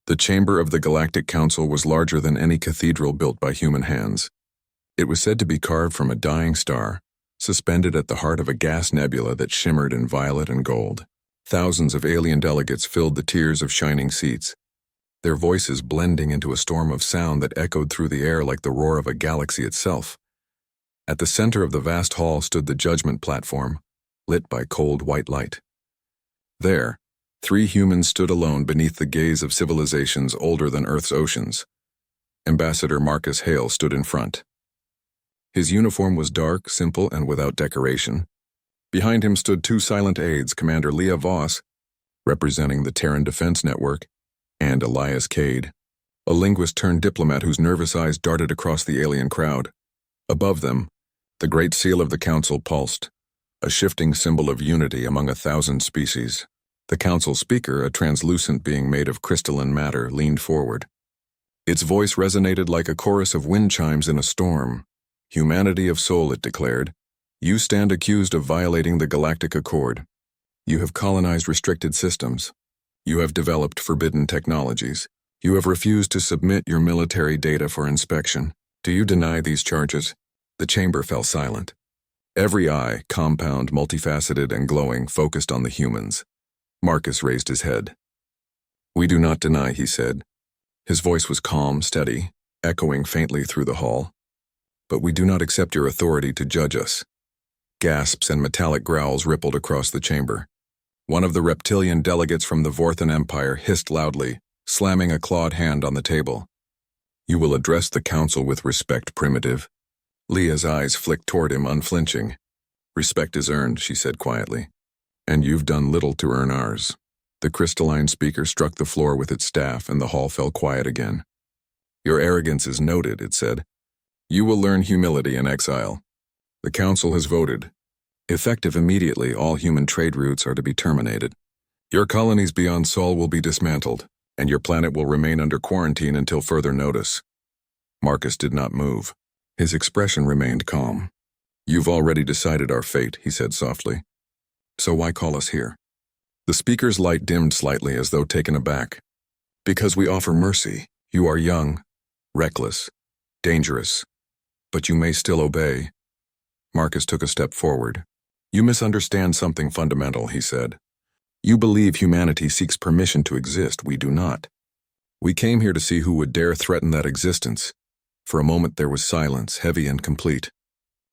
The chamber of the Galactic Council was larger than any cathedral built by human hands. It was said to be carved from a dying star, suspended at the heart of a gas nebula that shimmered in violet and gold. Thousands of alien delegates filled the tiers of shining seats, their voices blending into a storm of sound that echoed through the air like the roar of a galaxy itself. At the center of the vast hall stood the judgment platform, lit by cold white light. There, 3 humans stood alone beneath the gaze of civilizations older than Earth's oceans. Ambassador Marcus Hale stood in front. His uniform was dark, simple, and without decoration. Behind him stood 2 silent aides, Commander Leah Voss, representing the Terran Defense Network, and Elias Cade, a linguist-turned-diplomat whose nervous eyes darted across the alien crowd. Above them, the Great Seal of the Council pulsed, a shifting symbol of unity among 1,000 species. The Council speaker, a translucent being made of crystalline matter, leaned forward. Its voice resonated like a chorus of wind chimes in a storm. "Humanity of soul," it declared, "you stand accused of violating the Galactic Accord. You have colonized restricted systems. You have developed forbidden technologies. You have refused to submit your military data for inspection. Do you deny these charges?" The chamber fell silent. Every eye, compound, multifaceted, and glowing, focused on the humans. Marcus raised his head. "We do not deny," he said. His voice was calm, steady, echoing faintly through the hall. "But we do not accept your authority to judge us." Gasps and metallic growls rippled across the chamber. One of the reptilian delegates from the Vorthan Empire hissed loudly, slamming a clawed hand on the table. "You will address the council with respect, primitive." Leah's eyes flicked toward him, unflinching. "Respect is earned," she said quietly. "And you've done little to earn ours." The crystalline speaker struck the floor with its staff, and the hall fell quiet again. "Your arrogance is noted," it said. "You will learn humility in exile. The council has voted. Effective immediately, all human trade routes are to be terminated. Your colonies beyond Sol will be dismantled, and your planet will remain under quarantine until further notice." Marcus did not move. His expression remained calm. "You've already decided our fate," he said softly. "So why call us here?" The speaker's light dimmed slightly as though taken aback. "Because we offer mercy. You are young, reckless, dangerous, but you may still obey." Marcus took a step forward. "You misunderstand something fundamental," he said. "You believe humanity seeks permission to exist. We do not. We came here to see who would dare threaten that existence." For a moment there was silence, heavy and complete.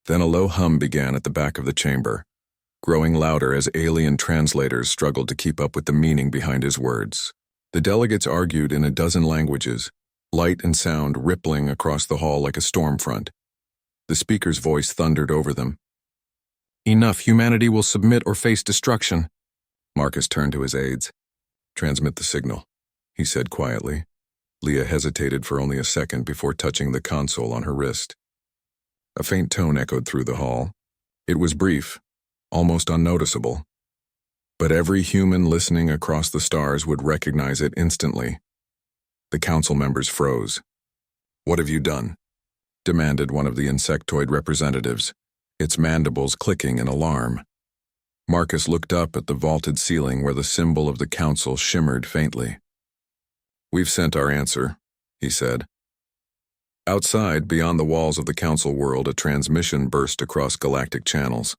Then a low hum began at the back of the chamber, growing louder as alien translators struggled to keep up with the meaning behind his words. The delegates argued in a dozen languages, light and sound rippling across the hall like a storm front. The speaker's voice thundered over them. "Enough, humanity will submit or face destruction." Marcus turned to his aides. "Transmit the signal," he said quietly. Leah hesitated for only a second before touching the console on her wrist. A faint tone echoed through the hall. It was brief, almost unnoticeable. But every human listening across the stars would recognize it instantly. The council members froze. "What have you done?" demanded one of the insectoid representatives, its mandibles clicking in alarm. Marcus looked up at the vaulted ceiling where the symbol of the council shimmered faintly. "We've sent our answer," he said. Outside, beyond the walls of the council world, a transmission burst across galactic channels.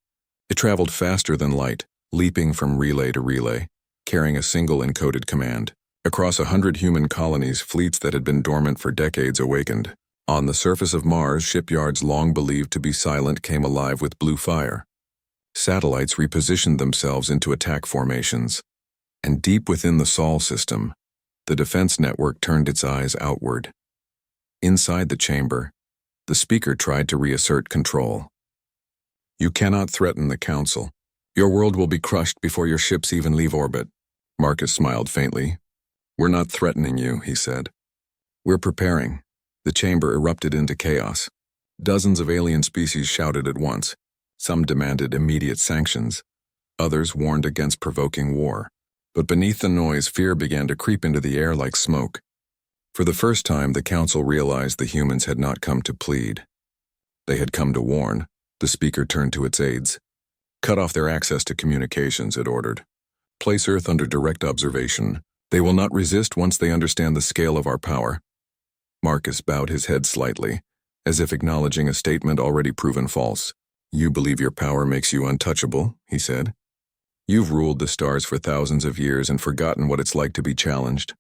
It traveled faster than light, leaping from relay to relay, carrying a single encoded command. Across 100 human colonies, fleets that had been dormant for decades awakened. On the surface of Mars, shipyards long believed to be silent came alive with blue fire. Satellites repositioned themselves into attack formations. And deep within the Sol system, the defense network turned its eyes outward. Inside the chamber, the speaker tried to reassert control. "You cannot threaten the council. Your world will be crushed before your ships even leave orbit." Marcus smiled faintly. "We're not threatening you," he said. "We're preparing." The chamber erupted into chaos. Dozens of alien species shouted at once. Some demanded immediate sanctions. Others warned against provoking war. But beneath the noise, fear began to creep into the air like smoke. For the first time, the council realized the humans had not come to plead. They had come to warn. The speaker turned to its aides. "Cut off their access to communications," it ordered. "Place Earth under direct observation. They will not resist once they understand the scale of our power. Marcus bowed his head slightly, as if acknowledging a statement already proven false. You believe your power makes you untouchable, he said. You've ruled the stars for thousands of years and forgotten what it's like to be challenged.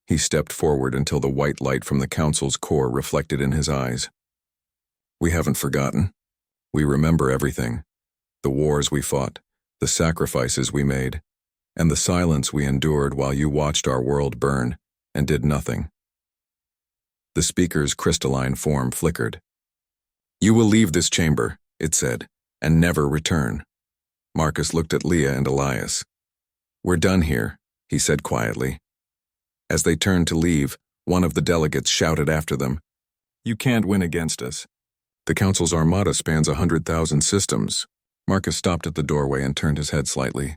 He stepped forward until the white light from the council's core reflected in his eyes. We haven't forgotten. We remember everything. The wars we fought, the sacrifices we made, and the silence we endured while you watched our world burn and did nothing. The speaker's crystalline form flickered. You will leave this chamber, it said, and never return. Marcus looked at Leah and Elias. We're done here, he said quietly. As they turned to leave, one of the delegates shouted after them. You can't win against us. The council's armada spans 100,000 systems. Marcus stopped at the doorway and turned his head slightly.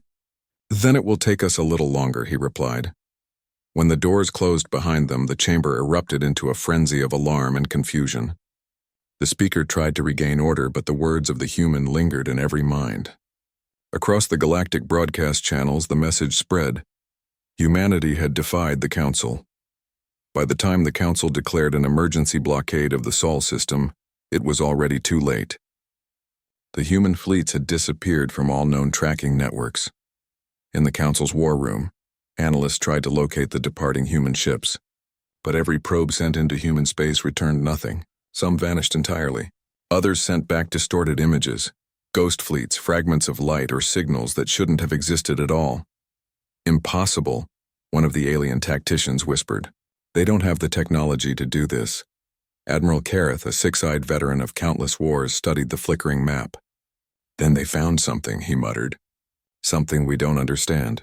Then it will take us a little longer, he replied. When the doors closed behind them, the chamber erupted into a frenzy of alarm and confusion. The speaker tried to regain order, but the words of the human lingered in every mind. Across the galactic broadcast channels, the message spread. Humanity had defied the Council. By the time the Council declared an emergency blockade of the Sol system, it was already too late. The human fleets had disappeared from all known tracking networks. In the Council's war room, analysts tried to locate the departing human ships, but every probe sent into human space returned nothing. Some vanished entirely. Others sent back distorted images, ghost fleets, fragments of light, or signals that shouldn't have existed at all. Impossible, one of the alien tacticians whispered. They don't have the technology to do this. Admiral Kareth, a six-eyed veteran of countless wars, studied the flickering map. Then they found something, he muttered. Something we don't understand.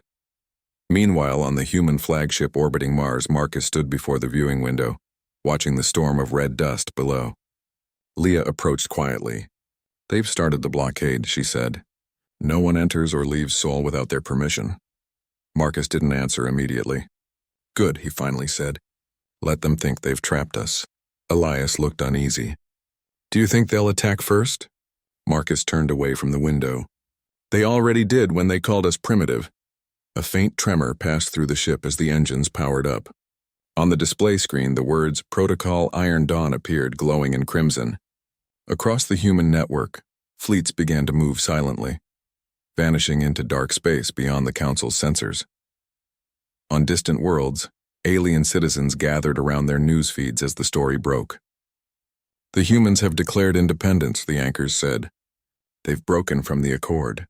Meanwhile, on the human flagship orbiting Mars, Marcus stood before the viewing window, watching the storm of red dust below. Leah approached quietly. They've started the blockade, she said. No one enters or leaves Sol without their permission. Marcus didn't answer immediately. Good, he finally said. Let them think they've trapped us. Elias looked uneasy. Do you think they'll attack first? Marcus turned away from the window. They already did when they called us primitive. A faint tremor passed through the ship as the engines powered up. On the display screen, the words Protocol Iron Dawn appeared, glowing in crimson. Across the human network, fleets began to move silently, vanishing into dark space beyond the Council's sensors. On distant worlds, alien citizens gathered around their news feeds as the story broke. The humans have declared independence, the anchors said. They've broken from the accord.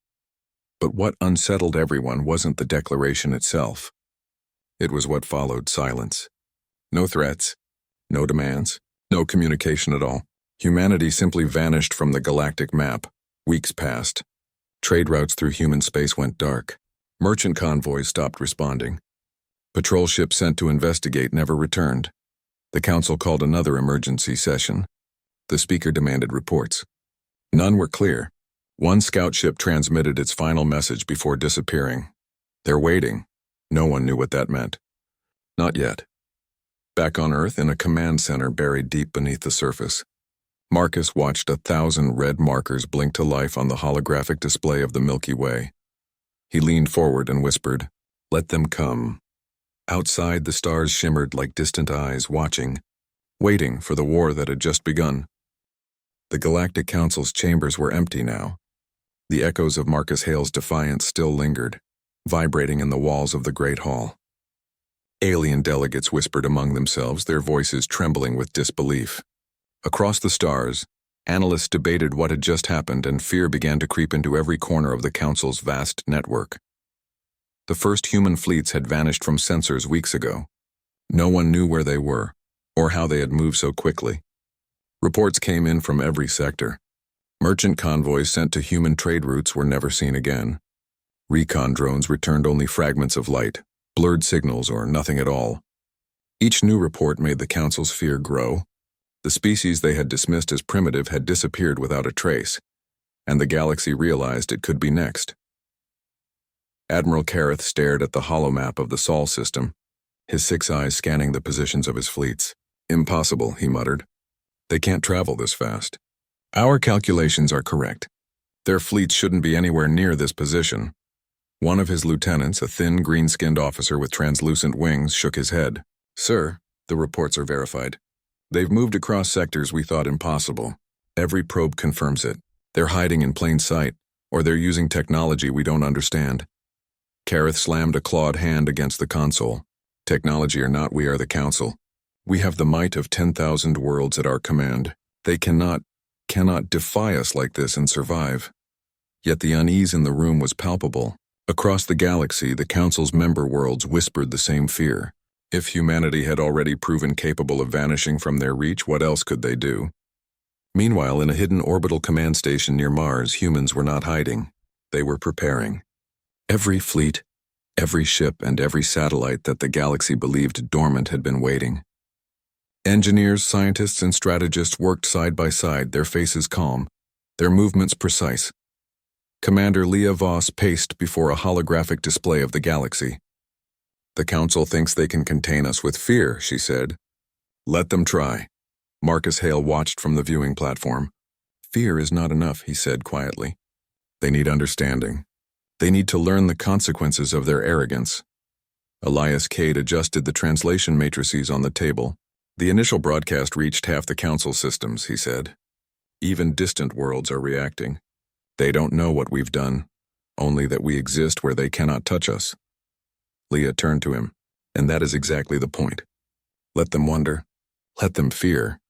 But what unsettled everyone wasn't the declaration itself. It was what followed: silence. No threats, no demands, no communication at all. Humanity simply vanished from the galactic map. Weeks passed. Trade routes through human space went dark. Merchant convoys stopped responding. Patrol ships sent to investigate never returned. The Council called another emergency session. The speaker demanded reports. None were clear. One scout ship transmitted its final message before disappearing. They're waiting. No one knew what that meant. Not yet. Back on Earth, in a command center buried deep beneath the surface, Marcus watched 1,000 red markers blink to life on the holographic display of the Milky Way. He leaned forward and whispered, "Let them come." Outside, the stars shimmered like distant eyes, watching, waiting for the war that had just begun. The Galactic Council's chambers were empty now. The echoes of Marcus Hale's defiance still lingered, vibrating in the walls of the Great Hall. Alien delegates whispered among themselves, their voices trembling with disbelief. Across the stars, analysts debated what had just happened, and fear began to creep into every corner of the Council's vast network. The first human fleets had vanished from sensors weeks ago. No one knew where they were, or how they had moved so quickly. Reports came in from every sector. Merchant convoys sent to human trade routes were never seen again. Recon drones returned only fragments of light, blurred signals, or nothing at all. Each new report made the Council's fear grow. The species they had dismissed as primitive had disappeared without a trace, and the galaxy realized it could be next. Admiral Kareth stared at the holomap of the Sol system, his 6 eyes scanning the positions of his fleets. Impossible, he muttered. They can't travel this fast. Our calculations are correct. Their fleets shouldn't be anywhere near this position. One of his lieutenants, a thin, green-skinned officer with translucent wings, shook his head. "Sir, the reports are verified. They've moved across sectors we thought impossible. Every probe confirms it. They're hiding in plain sight, or they're using technology we don't understand." Kareth slammed a clawed hand against the console. "Technology or not, we are the Council. We have the might of 10,000 worlds at our command. They cannot defy us like this and survive." Yet the unease in the room was palpable. Across the galaxy, the Council's member worlds whispered the same fear. If humanity had already proven capable of vanishing from their reach, what else could they do? Meanwhile, in a hidden orbital command station near Mars, humans were not hiding. They were preparing. Every fleet, every ship, and every satellite that the galaxy believed dormant had been waiting. Engineers, scientists, and strategists worked side by side, their faces calm, their movements precise. Commander Leah Voss paced before a holographic display of the galaxy. "The Council thinks they can contain us with fear," she said. "Let them try." Marcus Hale watched from the viewing platform. "Fear is not enough," he said quietly. "They need understanding. They need to learn the consequences of their arrogance." Elias Cade adjusted the translation matrices on the table. "The initial broadcast reached half the Council systems," he said. "Even distant worlds are reacting. They don't know what we've done, only that we exist where they cannot touch us." Leah turned to him. "And that is exactly the point. Let them wonder. Let them fear."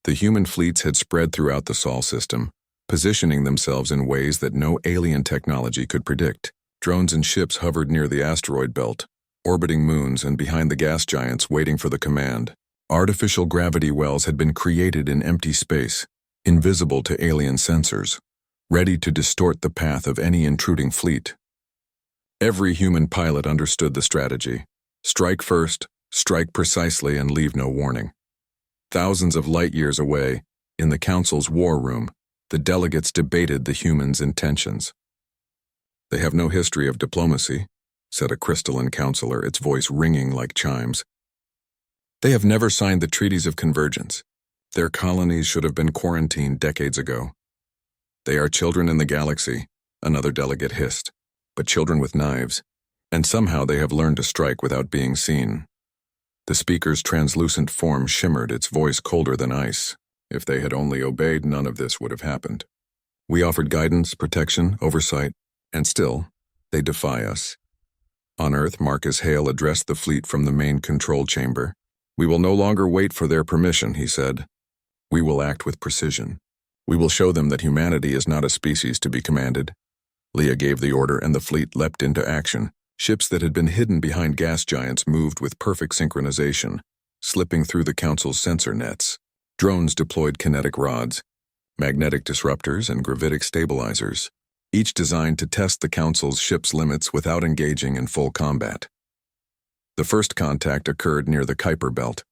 The human fleets had spread throughout the Sol system, positioning themselves in ways that no alien technology could predict. Drones and ships hovered near the asteroid belt, orbiting moons and behind the gas giants waiting for the command. Artificial gravity wells had been created in empty space, invisible to alien sensors, ready to distort the path of any intruding fleet. Every human pilot understood the strategy. Strike first, strike precisely, and leave no warning. Thousands of light years away, in the Council's war room, the delegates debated the humans' intentions. "They have no history of diplomacy," said a crystalline counselor, its voice ringing like chimes. "They have never signed the treaties of convergence. Their colonies should have been quarantined decades ago. They are children in the galaxy," another delegate hissed, "but children with knives, and somehow they have learned to strike without being seen." The speaker's translucent form shimmered, its voice colder than ice. "If they had only obeyed, none of this would have happened. We offered guidance, protection, oversight, and still, they defy us." On Earth, Marcus Hale addressed the fleet from the main control chamber. "We will no longer wait for their permission," he said. "We will act with precision. We will show them that humanity is not a species to be commanded." Leah gave the order, and the fleet leapt into action. Ships that had been hidden behind gas giants moved with perfect synchronization, slipping through the Council's sensor nets. Drones deployed kinetic rods, magnetic disruptors, and gravitic stabilizers, each designed to test the Council's ship's limits without engaging in full combat. The first contact occurred near the Kuiper Belt.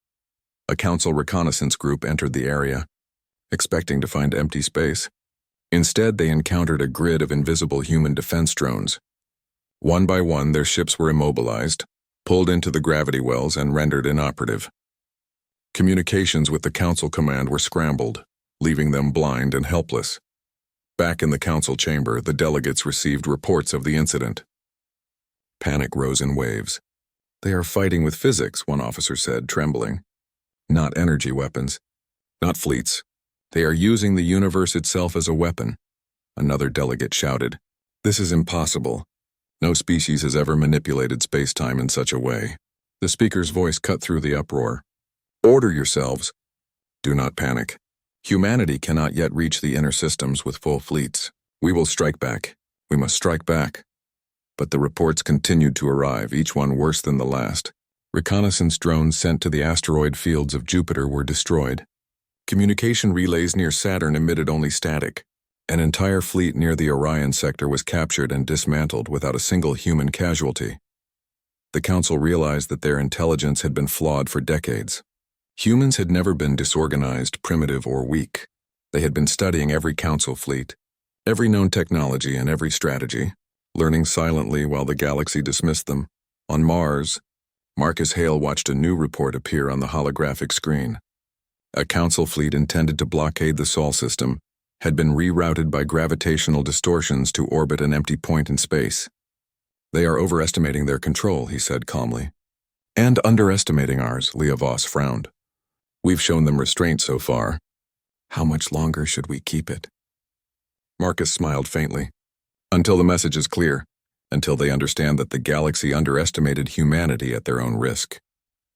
A Council reconnaissance group entered the area, expecting to find empty space. Instead, they encountered a grid of invisible human defense drones. One by one, their ships were immobilized, pulled into the gravity wells, and rendered inoperative. Communications with the Council command were scrambled, leaving them blind and helpless. Back in the Council chamber, the delegates received reports of the incident. Panic rose in waves. "They are fighting with physics," one officer said, trembling. "Not energy weapons. Not fleets. They are using the universe itself as a weapon," another delegate shouted. "This is impossible. No species has ever manipulated space-time in such a way." The speaker's voice cut through the uproar. "Order yourselves. Do not panic. Humanity cannot yet reach the inner systems with full fleets. We will strike back. We must strike back." But the reports continued to arrive, each one worse than the last. Reconnaissance drones sent to the asteroid fields of Jupiter were destroyed. Communication relays near Saturn emitted only static. An entire fleet near the Orion sector was captured and dismantled without a single human casualty. The Council realized that their intelligence had been flawed for decades. Humans had never been disorganized, primitive, or weak. They had been studying every Council fleet, every known technology, and every strategy, learning silently while the galaxy dismissed them. On Mars, Marcus Hale watched a new report appear on the holographic screen. A Council fleet intended to blockade the Sol system had been rerouted by gravitational distortions to orbit an empty point in space. They are overestimating their control, he said calmly. And underestimating ours, Leah Voss frowned. We've shown them restraint so far. How much longer should we keep it? Marcus smiled faintly. Until the message is clear, until they understand that the galaxy underestimated humanity at their own risk.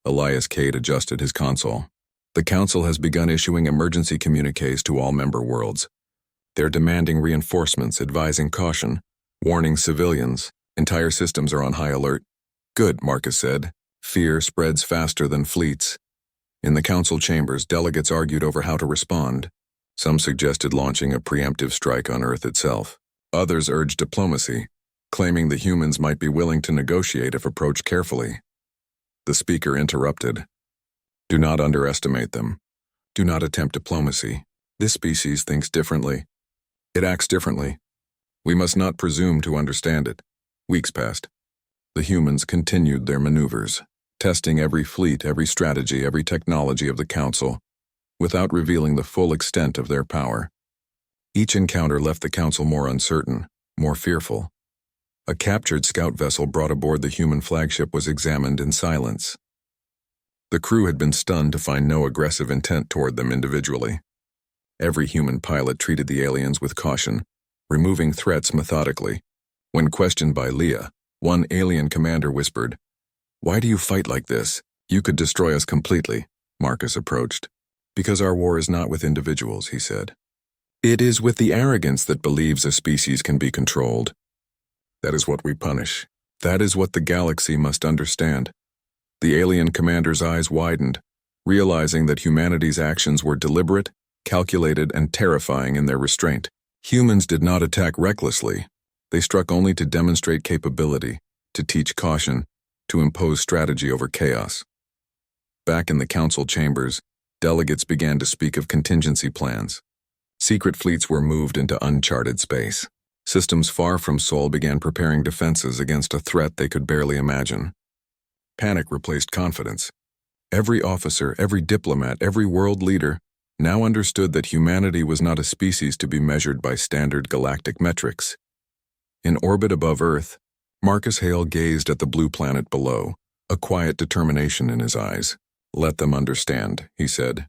Elias Cade adjusted his console. The Council has begun issuing emergency communiques to all member worlds. They're demanding reinforcements, advising caution, warning civilians. Entire systems are on high alert. Good, Marcus said. Fear spreads faster than fleets. In the Council chambers, delegates argued over how to respond. Some suggested launching a preemptive strike on Earth itself. Others urged diplomacy, claiming the humans might be willing to negotiate if approached carefully. The speaker interrupted. Do not underestimate them. Do not attempt diplomacy. This species thinks differently. It acts differently. We must not presume to understand it. Weeks passed. The humans continued their maneuvers, testing every fleet, every strategy, every technology of the Council, without revealing the full extent of their power. Each encounter left the Council more uncertain, more fearful. A captured scout vessel brought aboard the human flagship was examined in silence. The crew had been stunned to find no aggressive intent toward them individually. Every human pilot treated the aliens with caution, removing threats methodically. When questioned by Leah, one alien commander whispered, "Why do you fight like this? You could destroy us completely." Marcus approached. "Because our war is not with individuals," he said. "It is with the arrogance that believes a species can be controlled. That is what we punish. That is what the galaxy must understand." The alien commander's eyes widened, realizing that humanity's actions were deliberate, calculated, and terrifying in their restraint. Humans did not attack recklessly. They struck only to demonstrate capability, to teach caution, to impose strategy over chaos. Back in the Council chambers, delegates began to speak of contingency plans. Secret fleets were moved into uncharted space. Systems far from Sol began preparing defenses against a threat they could barely imagine. Panic replaced confidence. Every officer, every diplomat, every world leader now understood that humanity was not a species to be measured by standard galactic metrics. In orbit above Earth, Marcus Hale gazed at the blue planet below, a quiet determination in his eyes. "Let them understand," he said.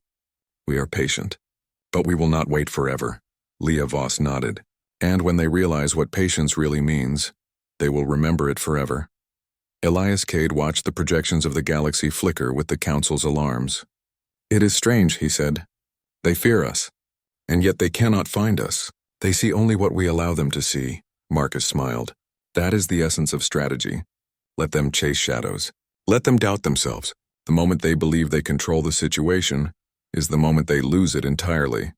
"We are patient, but we will not wait forever." Leah Voss nodded. "And when they realize what patience really means, they will remember it forever." Elias Cade watched the projections of the galaxy flicker with the Council's alarms. "It is strange," he said. "They fear us, and yet they cannot find us. They see only what we allow them to see." Marcus smiled. "That is the essence of strategy. Let them chase shadows. Let them doubt themselves. The moment they believe they control the situation is the moment they lose it entirely."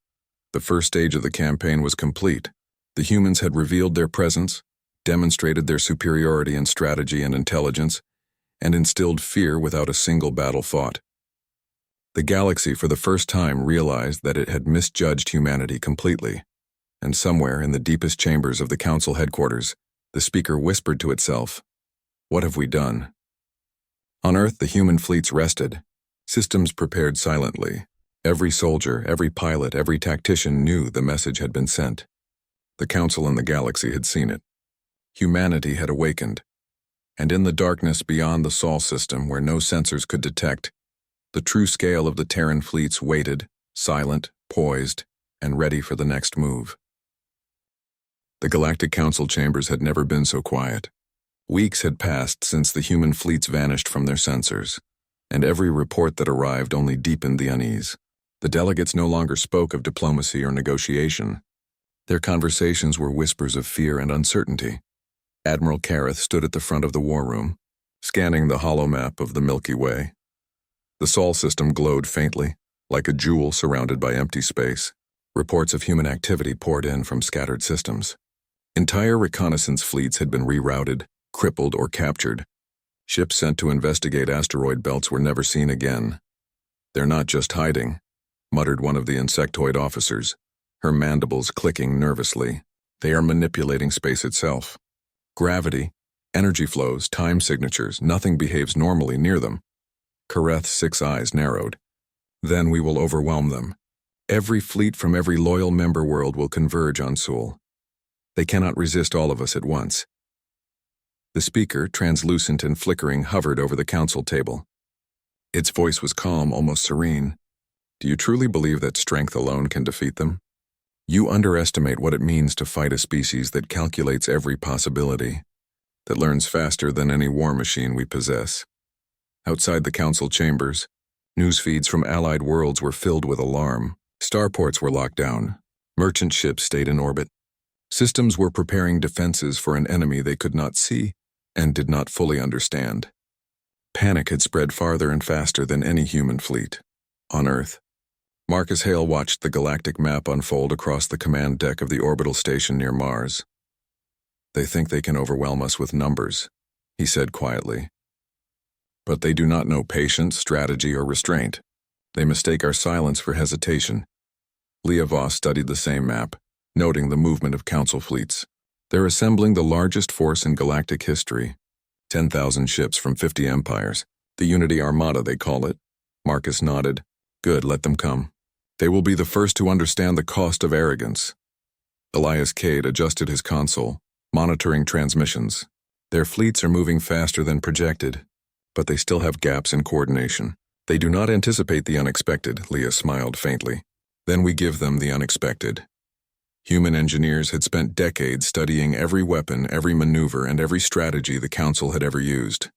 The first stage of the campaign was complete. The humans had revealed their presence, demonstrated their superiority in strategy and intelligence, and instilled fear without a single battle fought. The galaxy for the first time realized that it had misjudged humanity completely, and somewhere in the deepest chambers of the Council headquarters, the speaker whispered to itself, "What have we done?" On Earth, the human fleets rested, systems prepared silently. Every soldier, every pilot, every tactician knew the message had been sent. The Council and the galaxy had seen it. Humanity had awakened, and in the darkness beyond the Sol system where no sensors could detect, the true scale of the Terran fleets waited, silent, poised, and ready for the next move. The Galactic Council chambers had never been so quiet. Weeks had passed since the human fleets vanished from their sensors, and every report that arrived only deepened the unease. The delegates no longer spoke of diplomacy or negotiation. Their conversations were whispers of fear and uncertainty. Admiral Kareth stood at the front of the war room, scanning the hollow map of the Milky Way. The Sol system glowed faintly, like a jewel surrounded by empty space. Reports of human activity poured in from scattered systems. Entire reconnaissance fleets had been rerouted, crippled, or captured. Ships sent to investigate asteroid belts were never seen again. "They're not just hiding," muttered one of the insectoid officers, her mandibles clicking nervously. "They are manipulating space itself. Gravity, energy flows, time signatures, nothing behaves normally near them." Kareth's 6 eyes narrowed. "Then we will overwhelm them. Every fleet from every loyal member world will converge on Sul. They cannot resist all of us at once." The speaker, translucent and flickering, hovered over the council table. Its voice was calm, almost serene. Do you truly believe that strength alone can defeat them? You underestimate what it means to fight a species that calculates every possibility, that learns faster than any war machine we possess. Outside the council chambers, news feeds from allied worlds were filled with alarm. Starports were locked down. Merchant ships stayed in orbit. Systems were preparing defenses for an enemy they could not see and did not fully understand. Panic had spread farther and faster than any human fleet. On Earth, Marcus Hale watched the galactic map unfold across the command deck of the orbital station near Mars. They think they can overwhelm us with numbers, he said quietly. But they do not know patience, strategy, or restraint. They mistake our silence for hesitation. Leah Voss studied the same map, noting the movement of council fleets. They're assembling the largest force in galactic history. 10,000 ships from 50 empires. The Unity Armada, they call it. Marcus nodded. Good, let them come. They will be the first to understand the cost of arrogance. Elias Cade adjusted his console, monitoring transmissions. Their fleets are moving faster than projected, but they still have gaps in coordination. They do not anticipate the unexpected, Leah smiled faintly. Then we give them the unexpected. Human engineers had spent decades studying every weapon, every maneuver, and every strategy the Council had ever used.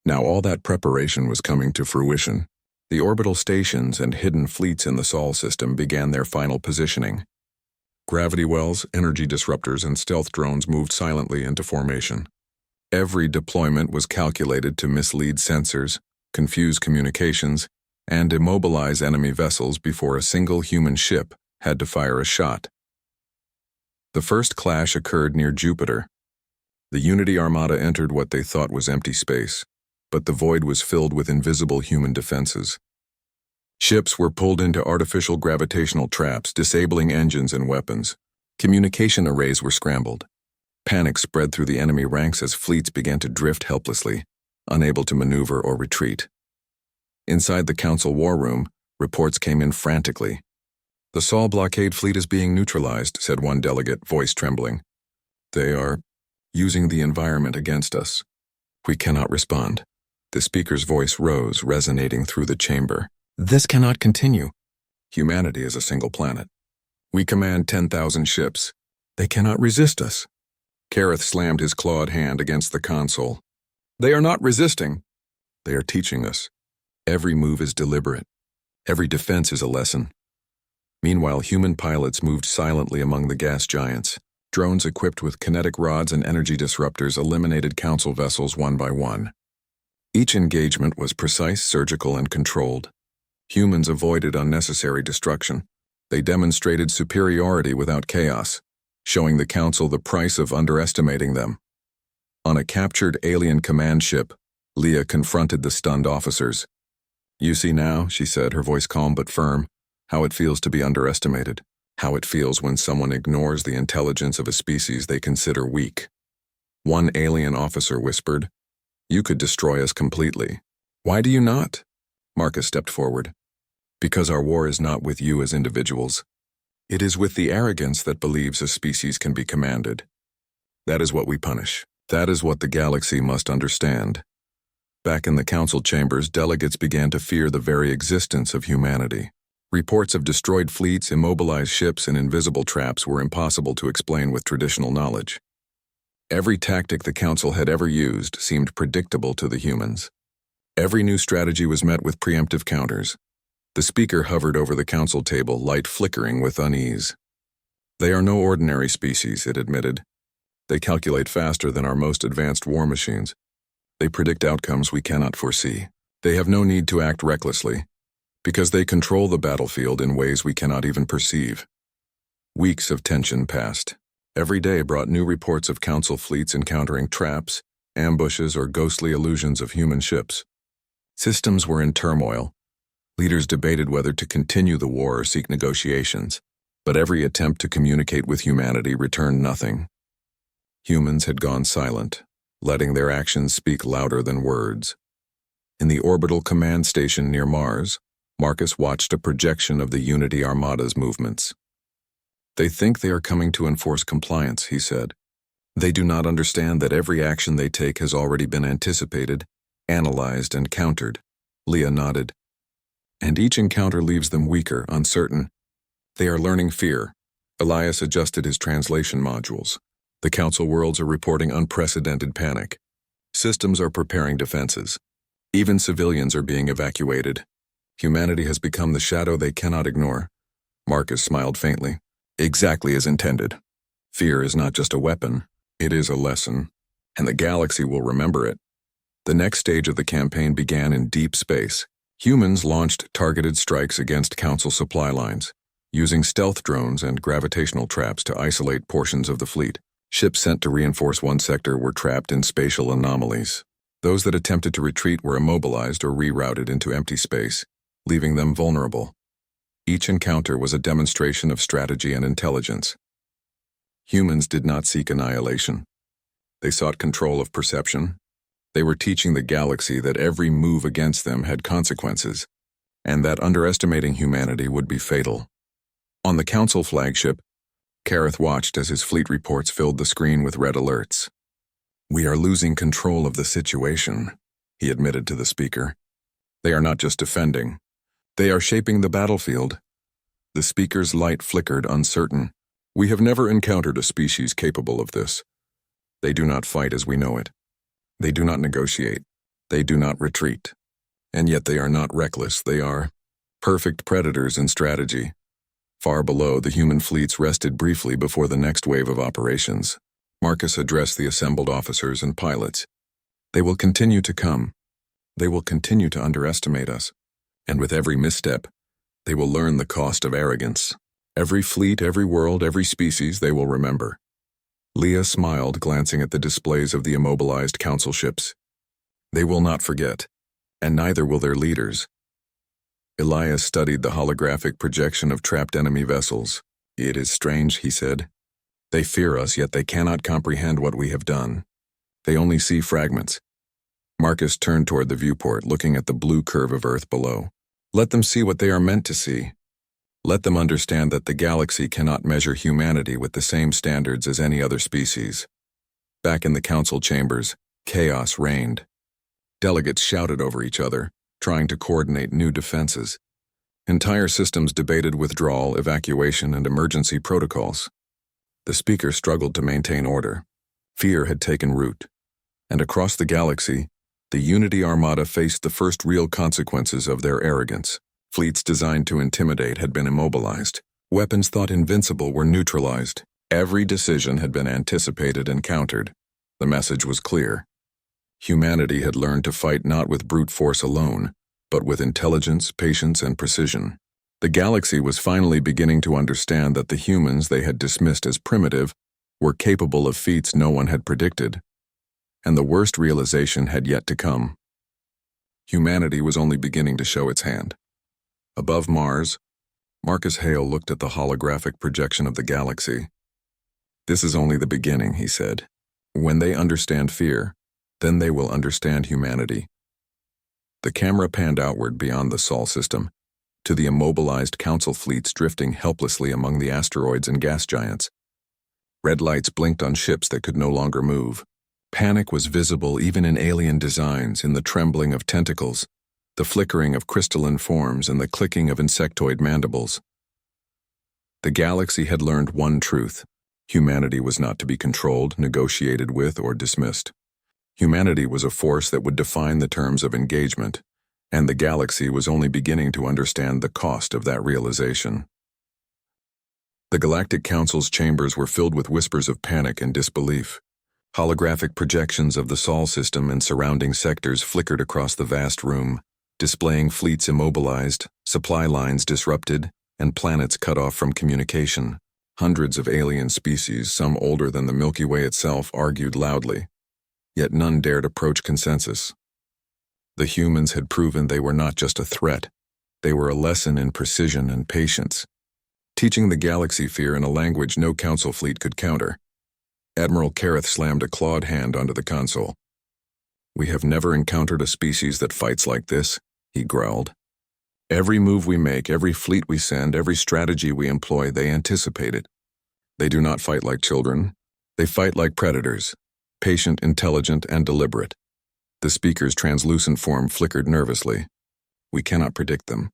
Now all that preparation was coming to fruition. The orbital stations and hidden fleets in the Sol system began their final positioning. Gravity wells, energy disruptors, and stealth drones moved silently into formation. Every deployment was calculated to mislead sensors, confuse communications, and immobilize enemy vessels before a single human ship had to fire a shot. The first clash occurred near Jupiter. The Unity Armada entered what they thought was empty space, but the void was filled with invisible human defenses. Ships were pulled into artificial gravitational traps, disabling engines and weapons. Communication arrays were scrambled. Panic spread through the enemy ranks as fleets began to drift helplessly, unable to maneuver or retreat. Inside the Council war room, reports came in frantically. The Sol blockade fleet is being neutralized, said one delegate, voice trembling. They are using the environment against us. We cannot respond. The speaker's voice rose, resonating through the chamber. This cannot continue. Humanity is a single planet. We command 10,000 ships. They cannot resist us. Kareth slammed his clawed hand against the console. They are not resisting. They are teaching us. Every move is deliberate. Every defense is a lesson. Meanwhile, human pilots moved silently among the gas giants. Drones equipped with kinetic rods and energy disruptors eliminated Council vessels one by one. Each engagement was precise, surgical, and controlled. Humans avoided unnecessary destruction. They demonstrated superiority without chaos, showing the Council the price of underestimating them. On a captured alien command ship, Leah confronted the stunned officers. You see now, she said, her voice calm but firm, how it feels to be underestimated, how it feels when someone ignores the intelligence of a species they consider weak. One alien officer whispered, You could destroy us completely. Why do you not? Marcus stepped forward. Because our war is not with you as individuals. It is with the arrogance that believes a species can be commanded. That is what we punish. That is what the galaxy must understand. Back in the Council chambers, delegates began to fear the very existence of humanity. Reports of destroyed fleets, immobilized ships, and invisible traps were impossible to explain with traditional knowledge. Every tactic the Council had ever used seemed predictable to the humans. Every new strategy was met with preemptive counters. The speaker hovered over the Council table, light flickering with unease. They are no ordinary species, it admitted. They calculate faster than our most advanced war machines. They predict outcomes we cannot foresee. They have no need to act recklessly, because they control the battlefield in ways we cannot even perceive. Weeks of tension passed. Every day brought new reports of Council fleets encountering traps, ambushes, or ghostly illusions of human ships. Systems were in turmoil. Leaders debated whether to continue the war or seek negotiations, but every attempt to communicate with humanity returned nothing. Humans had gone silent, letting their actions speak louder than words. In the orbital command station near Mars, Marcus watched a projection of the Unity Armada's movements. They think they are coming to enforce compliance, he said. They do not understand that every action they take has already been anticipated, analyzed, and countered. Leah nodded. And each encounter leaves them weaker, uncertain. They are learning fear. Elias adjusted his translation modules. The Council worlds are reporting unprecedented panic. Systems are preparing defenses. Even civilians are being evacuated. Humanity has become the shadow they cannot ignore. Marcus smiled faintly. Exactly as intended. Fear is not just a weapon, it is a lesson, and the galaxy will remember it. The next stage of the campaign began in deep space. Humans launched targeted strikes against Council supply lines, using stealth drones and gravitational traps to isolate portions of the fleet. Ships sent to reinforce one sector were trapped in spatial anomalies. Those that attempted to retreat were immobilized or rerouted into empty space, leaving them vulnerable. Each encounter was a demonstration of strategy and intelligence. Humans did not seek annihilation. They sought control of perception. They were teaching the galaxy that every move against them had consequences, and that underestimating humanity would be fatal. On the Council flagship, Kareth watched as his fleet reports filled the screen with red alerts. "We are losing control of the situation," he admitted to the speaker. "They are not just defending. They are shaping the battlefield." The speaker's light flickered, uncertain. "We have never encountered a species capable of this. They do not fight as we know it. They do not negotiate. They do not retreat. And yet they are not reckless. They are perfect predators in strategy." Far below, the human fleets rested briefly before the next wave of operations. Marcus addressed the assembled officers and pilots. "They will continue to come. They will continue to underestimate us. And with every misstep, they will learn the cost of arrogance. Every fleet, every world, every species they will remember." Leah smiled, glancing at the displays of the immobilized Council ships. "They will not forget, and neither will their leaders." Elias studied the holographic projection of trapped enemy vessels. "It is strange," he said. "They fear us, yet they cannot comprehend what we have done. They only see fragments." Marcus turned toward the viewport, looking at the blue curve of Earth below. "Let them see what they are meant to see. Let them understand that the galaxy cannot measure humanity with the same standards as any other species." Back in the Council chambers, chaos reigned. Delegates shouted over each other, trying to coordinate new defenses. Entire systems debated withdrawal, evacuation, and emergency protocols. The speaker struggled to maintain order. Fear had taken root, and across the galaxy, the Unity Armada faced the first real consequences of their arrogance. Fleets designed to intimidate had been immobilized. Weapons thought invincible were neutralized. Every decision had been anticipated and countered. The message was clear. Humanity had learned to fight not with brute force alone, but with intelligence, patience, and precision. The galaxy was finally beginning to understand that the humans they had dismissed as primitive were capable of feats no one had predicted, and the worst realization had yet to come. Humanity was only beginning to show its hand. Above Mars, Marcus Hale looked at the holographic projection of the galaxy. "This is only the beginning," he said. "When they understand fear, then they will understand humanity." The camera panned outward beyond the Sol system, to the immobilized Council fleets drifting helplessly among the asteroids and gas giants. Red lights blinked on ships that could no longer move. Panic was visible even in alien designs, in the trembling of tentacles, the flickering of crystalline forms, and the clicking of insectoid mandibles. The galaxy had learned one truth: humanity was not to be controlled, negotiated with, or dismissed. Humanity was a force that would define the terms of engagement, and the galaxy was only beginning to understand the cost of that realization. The Galactic Council's chambers were filled with whispers of panic and disbelief. Holographic projections of the Sol system and surrounding sectors flickered across the vast room, displaying fleets immobilized, supply lines disrupted, and planets cut off from communication. Hundreds of alien species, some older than the Milky Way itself, argued loudly. Yet none dared approach consensus. The humans had proven they were not just a threat. They were a lesson in precision and patience, teaching the galaxy fear in a language no Council fleet could counter. Admiral Kareth slammed a clawed hand onto the console. "We have never encountered a species that fights like this," he growled. "Every move we make, every fleet we send, every strategy we employ, they anticipate it. They do not fight like children. They fight like predators, patient, intelligent, and deliberate. The speaker's translucent form flickered nervously. We cannot predict them.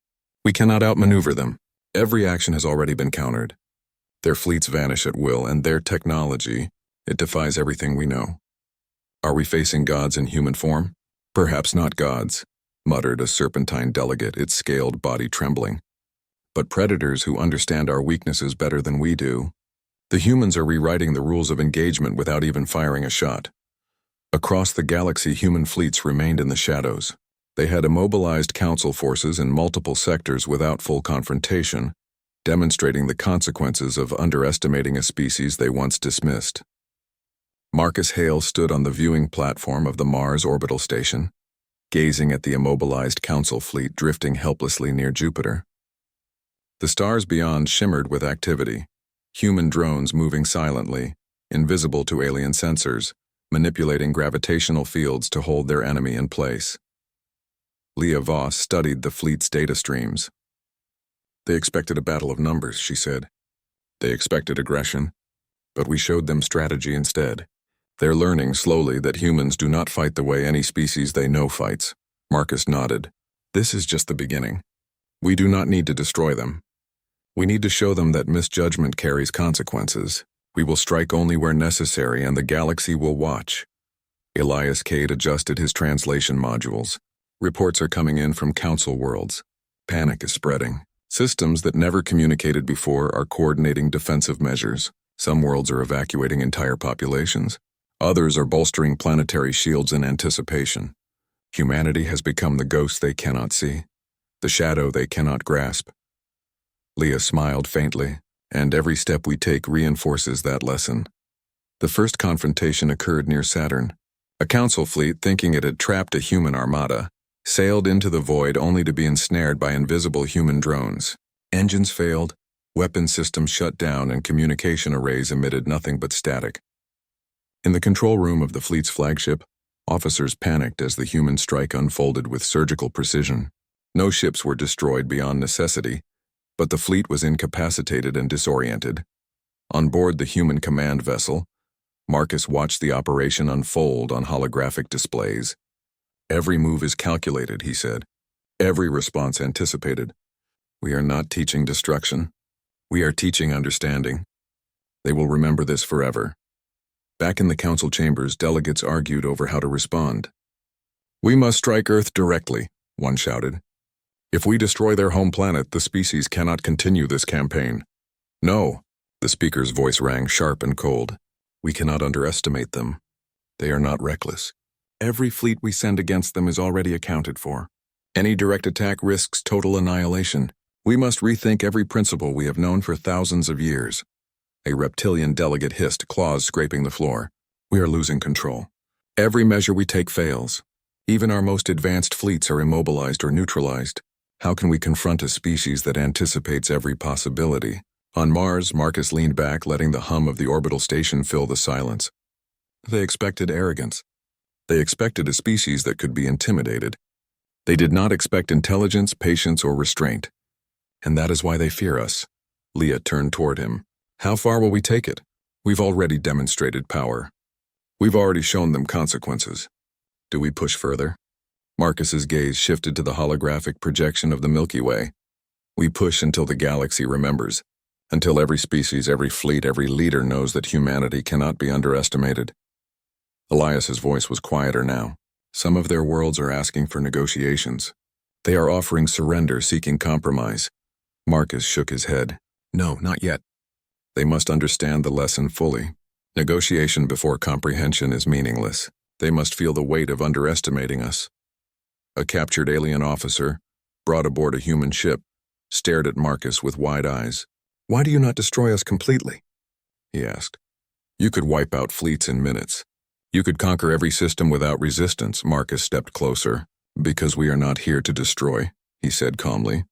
We cannot outmaneuver them. Every action has already been countered. Their fleets vanish at will, and their technology, it defies everything we know. Are we facing gods in human form? Perhaps not gods, muttered a serpentine delegate, its scaled body trembling. But predators who understand our weaknesses better than we do. The humans are rewriting the rules of engagement without even firing a shot. Across the galaxy, human fleets remained in the shadows. They had immobilized council forces in multiple sectors without full confrontation, demonstrating the consequences of underestimating a species they once dismissed. Marcus Hale stood on the viewing platform of the Mars orbital station, gazing at the immobilized council fleet drifting helplessly near Jupiter. The stars beyond shimmered with activity, human drones moving silently, invisible to alien sensors, manipulating gravitational fields to hold their enemy in place. Leah Voss studied the fleet's data streams. They expected a battle of numbers, she said. They expected aggression, but we showed them strategy instead. They're learning slowly that humans do not fight the way any species they know fights. Marcus nodded. This is just the beginning. We do not need to destroy them. We need to show them that misjudgment carries consequences. We will strike only where necessary, and the galaxy will watch. Elias Cade adjusted his translation modules. Reports are coming in from council worlds. Panic is spreading. Systems that never communicated before are coordinating defensive measures. Some worlds are evacuating entire populations. Others are bolstering planetary shields in anticipation. Humanity has become the ghost they cannot see, the shadow they cannot grasp. Leah smiled faintly, and every step we take reinforces that lesson. The first confrontation occurred near Saturn. A council fleet, thinking it had trapped a human armada, sailed into the void only to be ensnared by invisible human drones. Engines failed, weapon systems shut down, and communication arrays emitted nothing but static. In the control room of the fleet's flagship, officers panicked as the human strike unfolded with surgical precision. No ships were destroyed beyond necessity, but the fleet was incapacitated and disoriented. On board the human command vessel, Marcus watched the operation unfold on holographic displays. Every move is calculated, he said. Every response anticipated. We are not teaching destruction. We are teaching understanding. They will remember this forever. Back in the council chambers, delegates argued over how to respond. We must strike Earth directly, one shouted. If we destroy their home planet, the species cannot continue this campaign. No, the speaker's voice rang sharp and cold. We cannot underestimate them. They are not reckless. Every fleet we send against them is already accounted for. Any direct attack risks total annihilation. We must rethink every principle we have known for thousands of years. A reptilian delegate hissed, claws scraping the floor. We are losing control. Every measure we take fails. Even our most advanced fleets are immobilized or neutralized. How can we confront a species that anticipates every possibility? On Mars, Marcus leaned back, letting the hum of the orbital station fill the silence. They expected arrogance. They expected a species that could be intimidated. They did not expect intelligence, patience, or restraint. And that is why they fear us. Leah turned toward him. How far will we take it? We've already demonstrated power. We've already shown them consequences. Do we push further? Marcus's gaze shifted to the holographic projection of the Milky Way. We push until the galaxy remembers, until every species, every fleet, every leader knows that humanity cannot be underestimated. Elias's voice was quieter now. Some of their worlds are asking for negotiations. They are offering surrender, seeking compromise. Marcus shook his head. No, not yet. They must understand the lesson fully. Negotiation before comprehension is meaningless. They must feel the weight of underestimating us. A captured alien officer, brought aboard a human ship, stared at Marcus with wide eyes. Why do you not destroy us completely? He asked. You could wipe out fleets in minutes. You could conquer every system without resistance. Marcus stepped closer. Because we are not here to destroy, he said calmly.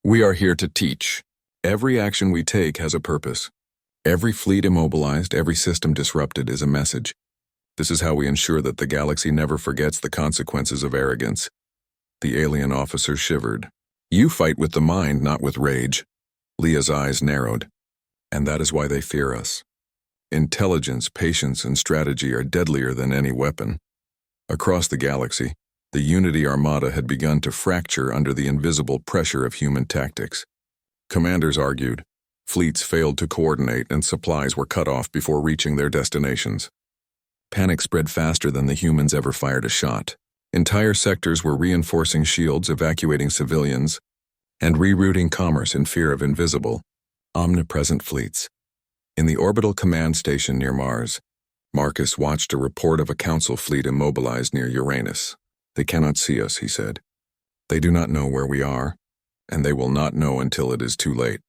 We are here to teach. Every action we take has a purpose. Every fleet immobilized, every system disrupted is a message. This is how we ensure that the galaxy never forgets the consequences of arrogance. The alien officer shivered. You fight with the mind, not with rage. Leah's eyes narrowed. And that is why they fear us. Intelligence, patience, and strategy are deadlier than any weapon. Across the galaxy, the Unity Armada had begun to fracture under the invisible pressure of human tactics. Commanders argued, fleets failed to coordinate, and supplies were cut off before reaching their destinations. Panic spread faster than the humans ever fired a shot. Entire sectors were reinforcing shields, evacuating civilians, and rerouting commerce in fear of invisible, omnipresent fleets. In the orbital command station near Mars, Marcus watched a report of a council fleet immobilized near Uranus. "They cannot see us," he said. "They do not know where we are, and they will not know until it is too late."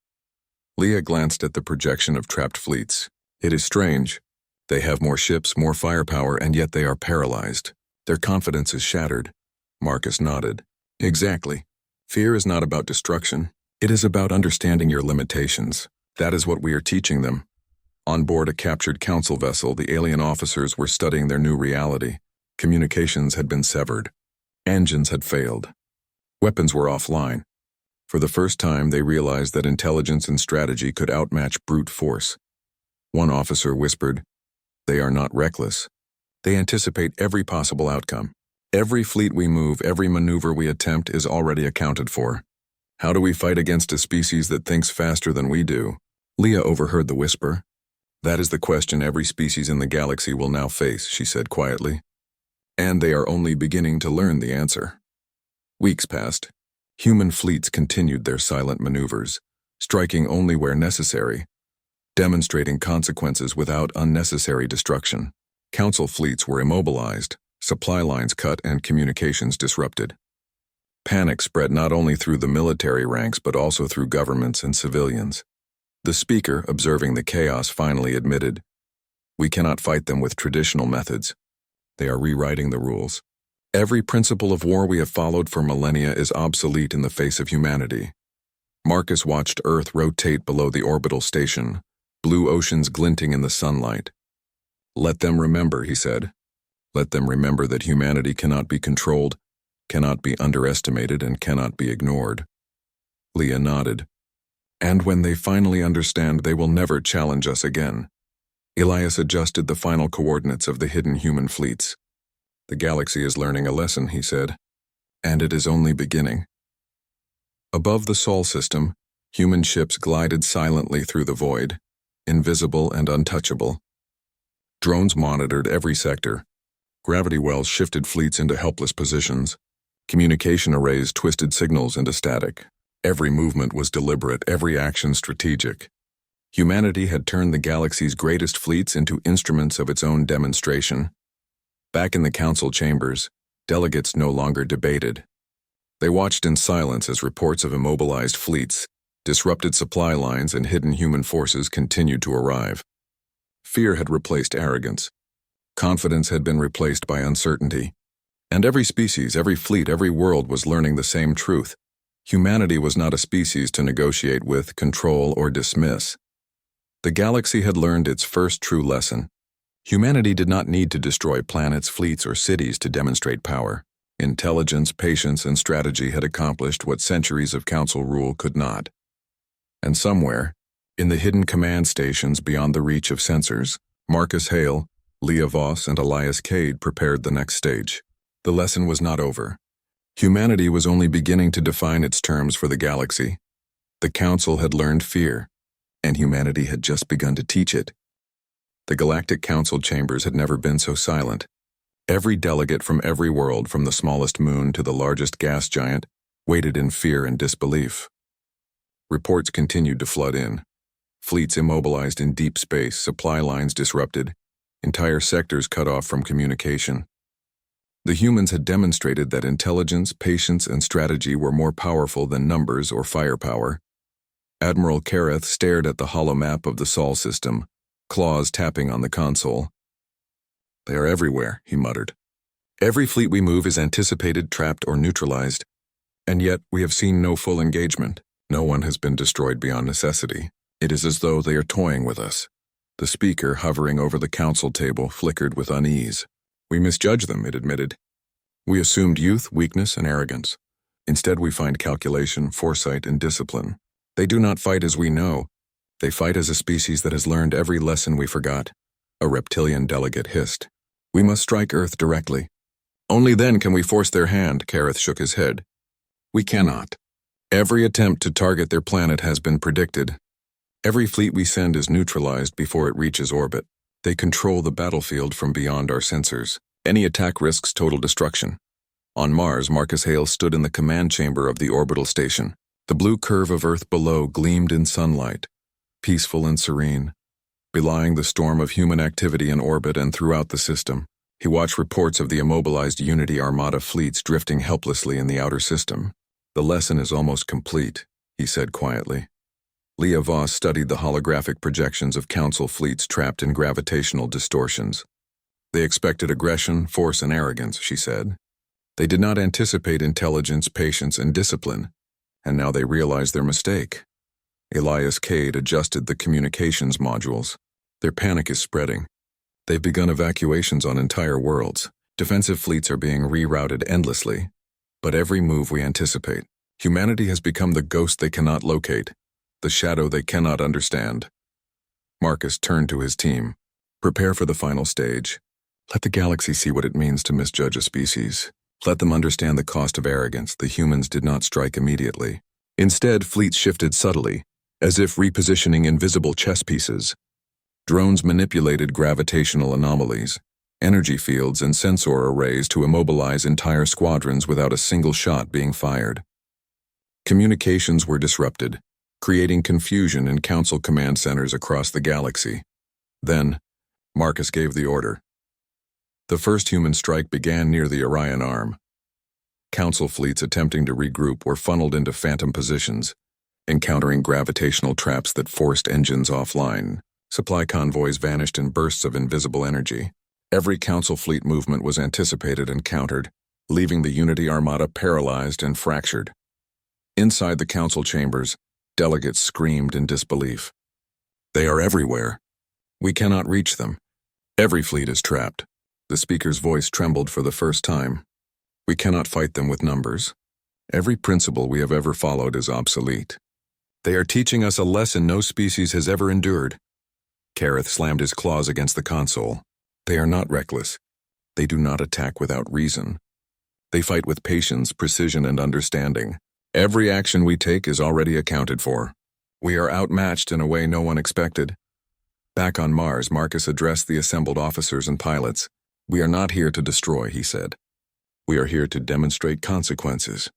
Leah glanced at the projection of trapped fleets. "It is strange. They have more ships, more firepower, and yet they are paralyzed. Their confidence is shattered." Marcus nodded. "Exactly. Fear is not about destruction. It is about understanding your limitations. That is what we are teaching them." On board a captured council vessel, the alien officers were studying their new reality. Communications had been severed. Engines had failed. Weapons were offline. For the first time, they realized that intelligence and strategy could outmatch brute force. One officer whispered, "They are not reckless. They anticipate every possible outcome. Every fleet we move, every maneuver we attempt is already accounted for. How do we fight against a species that thinks faster than we do?" Leah overheard the whisper. "That is the question every species in the galaxy will now face," she said quietly. "And they are only beginning to learn the answer." Weeks passed. Human fleets continued their silent maneuvers, striking only where necessary, demonstrating consequences without unnecessary destruction. Council fleets were immobilized, supply lines cut, and communications disrupted. Panic spread not only through the military ranks but also through governments and civilians. The speaker, observing the chaos, finally admitted, "We cannot fight them with traditional methods. They are rewriting the rules. Every principle of war we have followed for millennia is obsolete in the face of humanity." Marcus watched Earth rotate below the orbital station, blue oceans glinting in the sunlight. "Let them remember," he said. "Let them remember that humanity cannot be controlled, cannot be underestimated, and cannot be ignored." Leah nodded. "And when they finally understand, they will never challenge us again." Elias adjusted the final coordinates of the hidden human fleets. "The galaxy is learning a lesson," he said, "and it is only beginning." Above the Sol system, human ships glided silently through the void, invisible and untouchable. Drones monitored every sector. Gravity wells shifted fleets into helpless positions. Communication arrays twisted signals into static. Every movement was deliberate, every action strategic. Humanity had turned the galaxy's greatest fleets into instruments of its own demonstration. Back in the council chambers, delegates no longer debated. They watched in silence as reports of immobilized fleets, disrupted supply lines, and hidden human forces continued to arrive. Fear had replaced arrogance. Confidence had been replaced by uncertainty. And every species, every fleet, every world was learning the same truth. Humanity was not a species to negotiate with, control, or dismiss. The galaxy had learned its first true lesson. Humanity did not need to destroy planets, fleets, or cities to demonstrate power. Intelligence, patience, and strategy had accomplished what centuries of council rule could not. And somewhere, in the hidden command stations beyond the reach of sensors, Marcus Hale, Leah Voss, and Elias Cade prepared the next stage. The lesson was not over. Humanity was only beginning to define its terms for the galaxy. The Council had learned fear, and humanity had just begun to teach it. The Galactic Council chambers had never been so silent. Every delegate from every world, from the smallest moon to the largest gas giant, waited in fear and disbelief. Reports continued to flood in. Fleets immobilized in deep space, supply lines disrupted, entire sectors cut off from communication. The humans had demonstrated that intelligence, patience, and strategy were more powerful than numbers or firepower. Admiral Kareth stared at the hollow map of the Sol system, claws tapping on the console. "They are everywhere," he muttered. "Every fleet we move is anticipated, trapped, or neutralized. And yet we have seen no full engagement. No one has been destroyed beyond necessity. It is as though they are toying with us." The speaker, hovering over the council table, flickered with unease. "We misjudge them," it admitted. "We assumed youth, weakness, and arrogance. Instead we find calculation, foresight, and discipline. They do not fight as we know. They fight as a species that has learned every lesson we forgot, a reptilian delegate hissed. We must strike Earth directly. Only then can we force their hand, Kareth shook his head. We cannot. Every attempt to target their planet has been predicted. Every fleet we send is neutralized before it reaches orbit. They control the battlefield from beyond our sensors. Any attack risks total destruction. On Mars, Marcus Hale stood in the command chamber of the orbital station. The blue curve of Earth below gleamed in sunlight, peaceful and serene, belying the storm of human activity in orbit and throughout the system. He watched reports of the immobilized Unity Armada fleets drifting helplessly in the outer system. The lesson is almost complete, he said quietly. Leah Voss studied the holographic projections of Council fleets trapped in gravitational distortions. They expected aggression, force, and arrogance, she said. They did not anticipate intelligence, patience, and discipline, and now they realize their mistake. Elias Cade adjusted the communications modules. Their panic is spreading. They've begun evacuations on entire worlds. Defensive fleets are being rerouted endlessly. But every move we anticipate. Humanity has become the ghost they cannot locate, the shadow they cannot understand. Marcus turned to his team. Prepare for the final stage. Let the galaxy see what it means to misjudge a species. Let them understand the cost of arrogance. The humans did not strike immediately. Instead, fleets shifted subtly, as if repositioning invisible chess pieces. Drones manipulated gravitational anomalies, energy fields, and sensor arrays to immobilize entire squadrons without a single shot being fired. Communications were disrupted, creating confusion in Council command centers across the galaxy. Then, Marcus gave the order. The first human strike began near the Orion Arm. Council fleets attempting to regroup were funneled into phantom positions, encountering gravitational traps that forced engines offline. Supply convoys vanished in bursts of invisible energy. Every Council fleet movement was anticipated and countered, leaving the Unity Armada paralyzed and fractured. Inside the Council chambers, delegates screamed in disbelief. They are everywhere. We cannot reach them. Every fleet is trapped. The speaker's voice trembled for the first time. We cannot fight them with numbers. Every principle we have ever followed is obsolete. They are teaching us a lesson no species has ever endured. Kareth slammed his claws against the console. They are not reckless. They do not attack without reason. They fight with patience, precision, and understanding. Every action we take is already accounted for. We are outmatched in a way no one expected. Back on Mars, Marcus addressed the assembled officers and pilots. We are not here to destroy, he said. We are here to demonstrate consequences.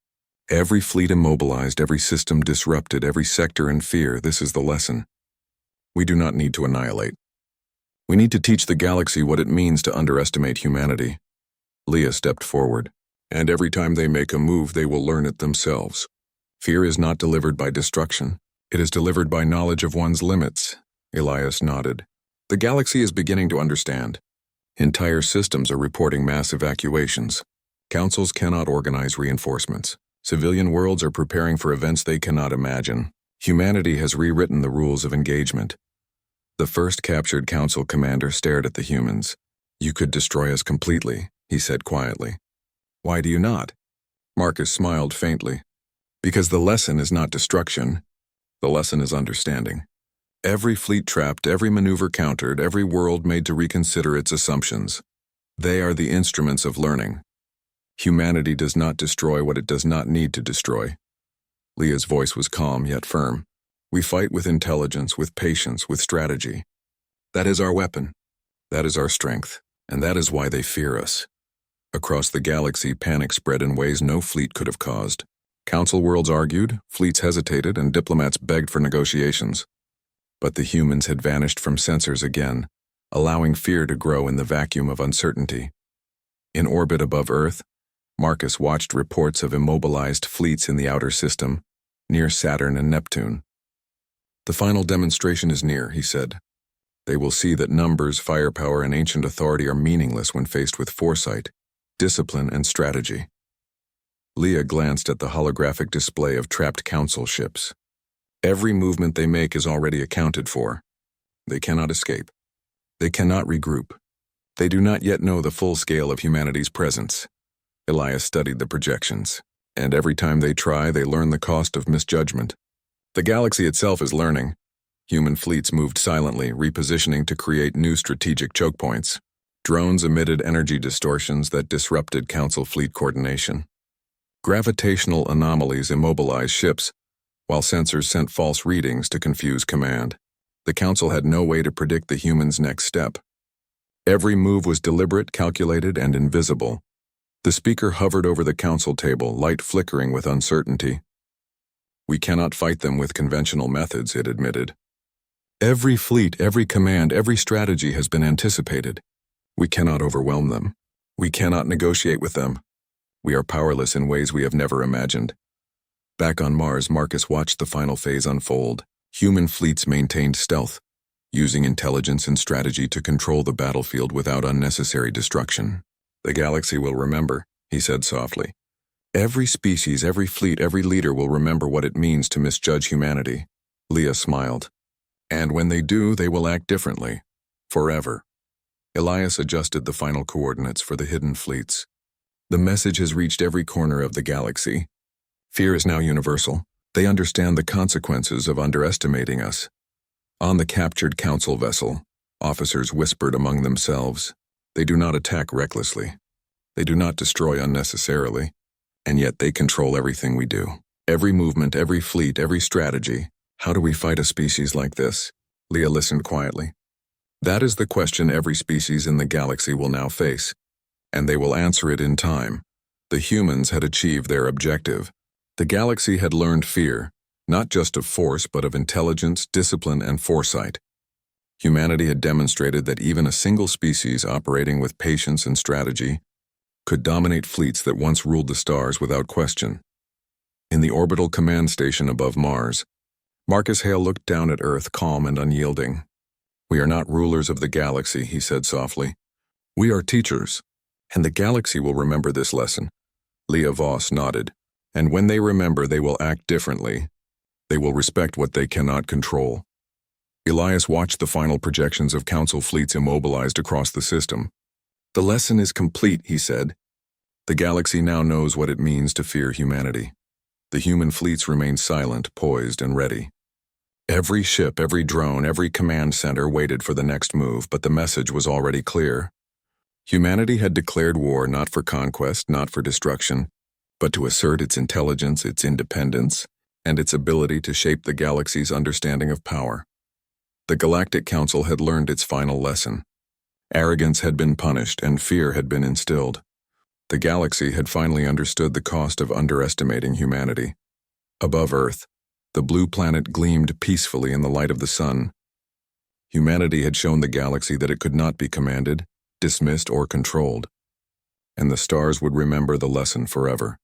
Every fleet immobilized, every system disrupted, every sector in fear. This is the lesson. We do not need to annihilate. We need to teach the galaxy what it means to underestimate humanity. Leah stepped forward. And every time they make a move, they will learn it themselves. Fear is not delivered by destruction. It is delivered by knowledge of one's limits. Elias nodded. The galaxy is beginning to understand. Entire systems are reporting mass evacuations. Councils cannot organize reinforcements. Civilian worlds are preparing for events they cannot imagine. Humanity has rewritten the rules of engagement. The first captured Council commander stared at the humans. You could destroy us completely, he said quietly. Why do you not? Marcus smiled faintly. Because the lesson is not destruction. The lesson is understanding. Every fleet trapped, every maneuver countered, every world made to reconsider its assumptions. They are the instruments of learning. Humanity does not destroy what it does not need to destroy. Leah's voice was calm yet firm. We fight with intelligence, with patience, with strategy. That is our weapon. That is our strength. And that is why they fear us. Across the galaxy, panic spread in ways no fleet could have caused. Council worlds argued, fleets hesitated, and diplomats begged for negotiations. But the humans had vanished from sensors again, allowing fear to grow in the vacuum of uncertainty. In orbit above Earth, Marcus watched reports of immobilized fleets in the outer system, near Saturn and Neptune. The final demonstration is near, he said. They will see that numbers, firepower, and ancient authority are meaningless when faced with foresight, discipline, and strategy. Leah glanced at the holographic display of trapped Council ships. Every movement they make is already accounted for. They cannot escape. They cannot regroup. They do not yet know the full scale of humanity's presence. Elias studied the projections, and every time they try, they learn the cost of misjudgment. The galaxy itself is learning. Human fleets moved silently, repositioning to create new strategic choke points. Drones emitted energy distortions that disrupted Council fleet coordination. Gravitational anomalies immobilized ships, while sensors sent false readings to confuse command. The Council had no way to predict the humans' next step. Every move was deliberate, calculated, and invisible. The speaker hovered over the Council table, light flickering with uncertainty. "We cannot fight them with conventional methods," it admitted. "Every fleet, every command, every strategy has been anticipated. We cannot overwhelm them. We cannot negotiate with them. We are powerless in ways we have never imagined." Back on Mars, Marcus watched the final phase unfold. Human fleets maintained stealth, using intelligence and strategy to control the battlefield without unnecessary destruction. "The galaxy will remember," he said softly. "Every species, every fleet, every leader will remember what it means to misjudge humanity." Leah smiled. "And when they do, they will act differently. Forever." Elias adjusted the final coordinates for the hidden fleets. "The message has reached every corner of the galaxy. Fear is now universal. They understand the consequences of underestimating us." On the captured Council vessel, officers whispered among themselves. They do not attack recklessly. They do not destroy unnecessarily. And yet they control everything we do. Every movement, every fleet, every strategy. How do we fight a species like this? Leah listened quietly. That is the question every species in the galaxy will now face. And they will answer it in time. The humans had achieved their objective. The galaxy had learned fear, not just of force but of intelligence, discipline, and foresight. Humanity had demonstrated that even a single species operating with patience and strategy could dominate fleets that once ruled the stars without question. In the orbital command station above Mars, Marcus Hale looked down at Earth, calm and unyielding. "We are not rulers of the galaxy," he said softly. "We are teachers, and the galaxy will remember this lesson." Leah Voss nodded. "And when they remember, they will act differently. They will respect what they cannot control." Elias watched the final projections of Council fleets immobilized across the system. "The lesson is complete," he said. "The galaxy now knows what it means to fear humanity." The human fleets remained silent, poised, and ready. Every ship, every drone, every command center waited for the next move, but the message was already clear. Humanity had declared war not for conquest, not for destruction, but to assert its intelligence, its independence, and its ability to shape the galaxy's understanding of power. The Galactic Council had learned its final lesson. Arrogance had been punished and fear had been instilled. The galaxy had finally understood the cost of underestimating humanity. Above Earth, the blue planet gleamed peacefully in the light of the sun. Humanity had shown the galaxy that it could not be commanded, dismissed, or controlled. And the stars would remember the lesson forever.